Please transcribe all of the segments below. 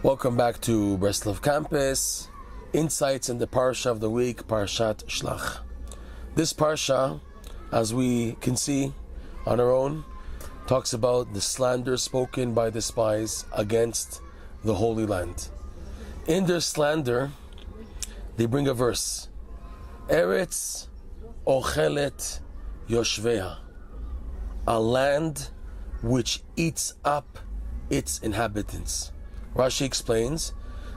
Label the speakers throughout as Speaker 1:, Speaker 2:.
Speaker 1: Welcome back to Breslov campus. Insights in the Parsha of the week, Parshat Shelach. This Parsha, as we can see on our own, talks about the slander spoken by the spies against the Holy Land. In their slander, they bring a verse. Eretz ochelet yoshveha. A land which eats up its inhabitants. Rashi explains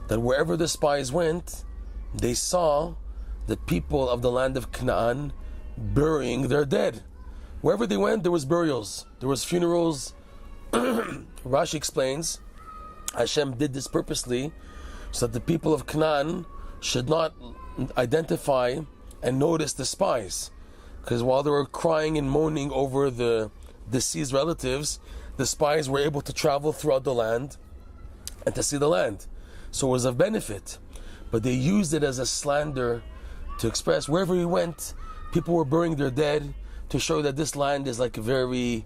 Speaker 1: that wherever the spies went, they saw the people of the land of Canaan burying their dead. Wherever they went, there was burials, there was funerals. Rashi explains Hashem did this purposely so that the people of Canaan should not identify and notice the spies. Because while they were crying and moaning over the deceased relatives, the spies were able to travel throughout the land and to see the land. So it was of benefit. But they used it as a slander to express wherever he went, people were burying their dead, to show that this land is like very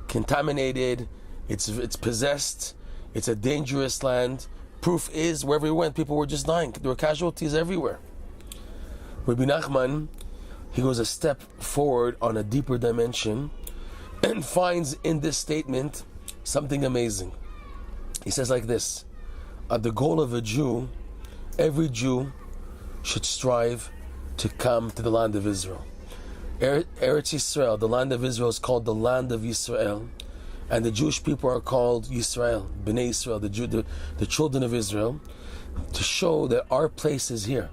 Speaker 1: contaminated, it's possessed, it's a dangerous land. Proof is wherever he went, people were just dying. There were casualties everywhere. Rabbi Nachman, he goes a step forward on a deeper dimension and finds in this statement something amazing. He says like this: the goal of a Jew, every Jew should strive to come to the land of Israel. Eretz Yisrael, the land of Israel, is called the land of Yisrael, and the Jewish people are called Yisrael, Bnei Yisrael, the children of Israel, to show that our place is here.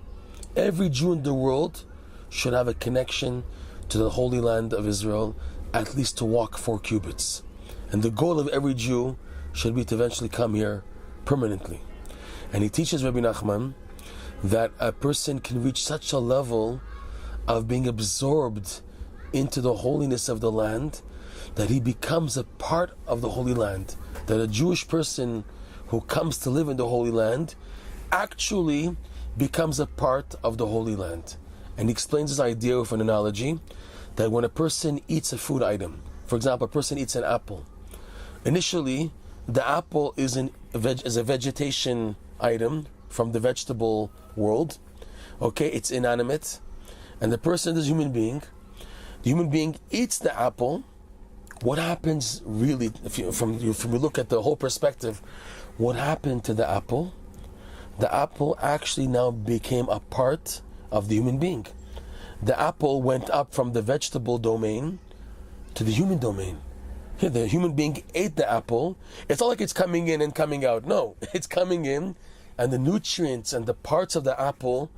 Speaker 1: Every Jew in the world should have a connection to the Holy Land of Israel, at least to walk 4 cubits. And the goal of every Jew should be to eventually come here permanently. And he teaches Rabbi Nachman that a person can reach such a level of being absorbed into the holiness of the land that he becomes a part of the Holy Land. That a Jewish person who comes to live in the Holy Land actually becomes a part of the Holy Land. And he explains this idea with an analogy that when a person eats a food item, for example, a person eats an apple, initially the apple is a vegetation item from the vegetable world. Okay, it's inanimate, and the person is a human being. The human being eats the apple. What happens really, if we look at the whole perspective, what happened to the apple? The apple actually now became a part of the human being. The apple went up from the vegetable domain to the human domain. Here, the human being ate the apple. It's not like it's coming in and coming out. No, it's coming in, and the nutrients and the parts of the apple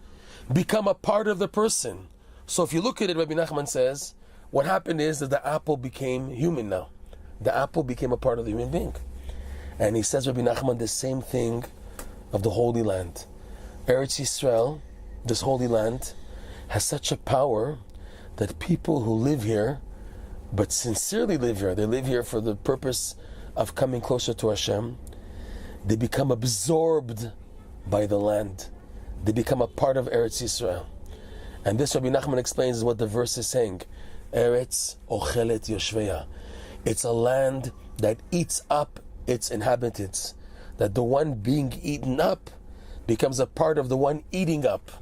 Speaker 1: become a part of the person. So if you look at it, Rabbi Nachman says, what happened is that the apple became human now. The apple became a part of the human being. And he says, Rabbi Nachman, the same thing of the Holy Land. Eretz Yisrael, this Holy Land, has such a power that people who live here, but sincerely live here, they live here for the purpose of coming closer to Hashem, they become absorbed by the land. They become a part of Eretz Yisrael. And this, Rabbi Nachman explains, is what the verse is saying. Eretz ochelet yoshveha. It's a land that eats up its inhabitants. That the one being eaten up becomes a part of the one eating up.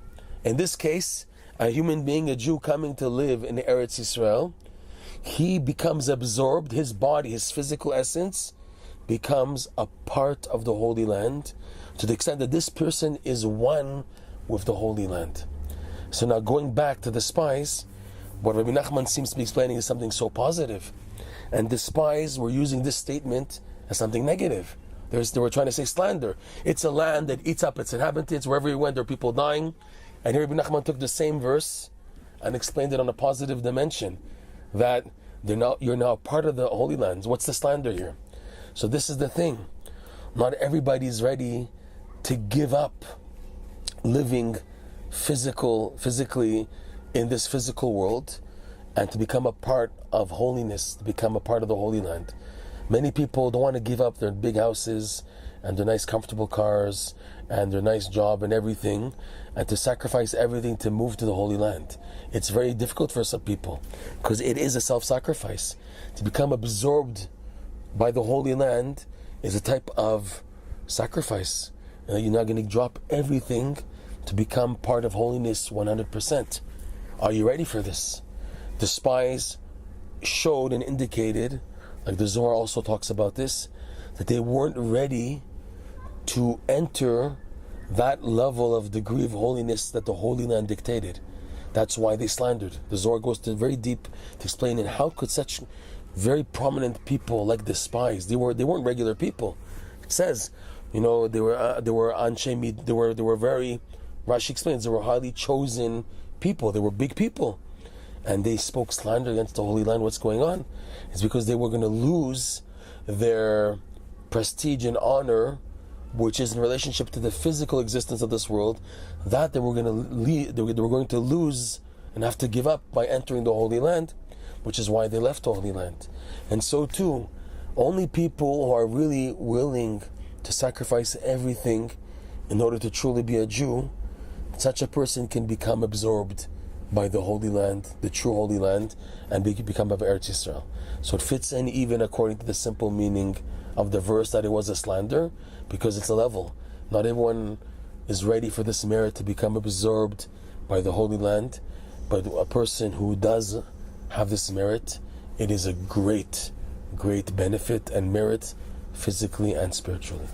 Speaker 1: In this case, a human being, a Jew coming to live in Eretz Yisrael, he becomes absorbed, his body, his physical essence, becomes a part of the Holy Land, to the extent that this person is one with the Holy Land. So now going back to the spies, what Rabbi Nachman seems to be explaining is something so positive. And the spies were using this statement as something negative. They were trying to say slander. It's a land that eats up its inhabitants. Wherever he went, there are people dying. And here Rabbi Nachman took the same verse and explained it on a positive dimension, that you're now part of the Holy Lands. What's the slander here? So this is the thing. Not everybody is ready to give up living physically in this physical world and to become a part of holiness, to become a part of the Holy Land. Many people don't want to give up their big houses and their nice comfortable cars and their nice job and everything, and to sacrifice everything to move to the Holy Land. It's very difficult for some people because it is a self-sacrifice. To become absorbed by the Holy Land is a type of sacrifice. You're not going to drop everything to become part of holiness 100%. Are you ready for this? The spies showed and indicated, like the Zohar also talks about this, that they weren't ready to enter that level of degree of holiness that the Holy Land dictated. That's why they slandered. The Zohar goes to very deep to explain in how could such very prominent people like the spies, they weren't regular people. It says, they were Anshe, they were very, Rashi explains, they were highly chosen people. They were big people, and they spoke slander against the Holy Land. What's going on? It's because they were going to lose their prestige and honor, which is in relationship to the physical existence of this world, that they were going to lose and have to give up by entering the Holy Land, which is why they left the Holy Land. And so too, only people who are really willing to sacrifice everything in order to truly be a Jew, such a person can become absorbed by the Holy Land, the true Holy Land, and become of Eretz Yisrael. So it fits in even according to the simple meaning of the verse that it was a slander, because it's a level. Not everyone is ready for this merit to become absorbed by the Holy Land, but a person who does have this merit, it is a great, great benefit and merit physically and spiritually.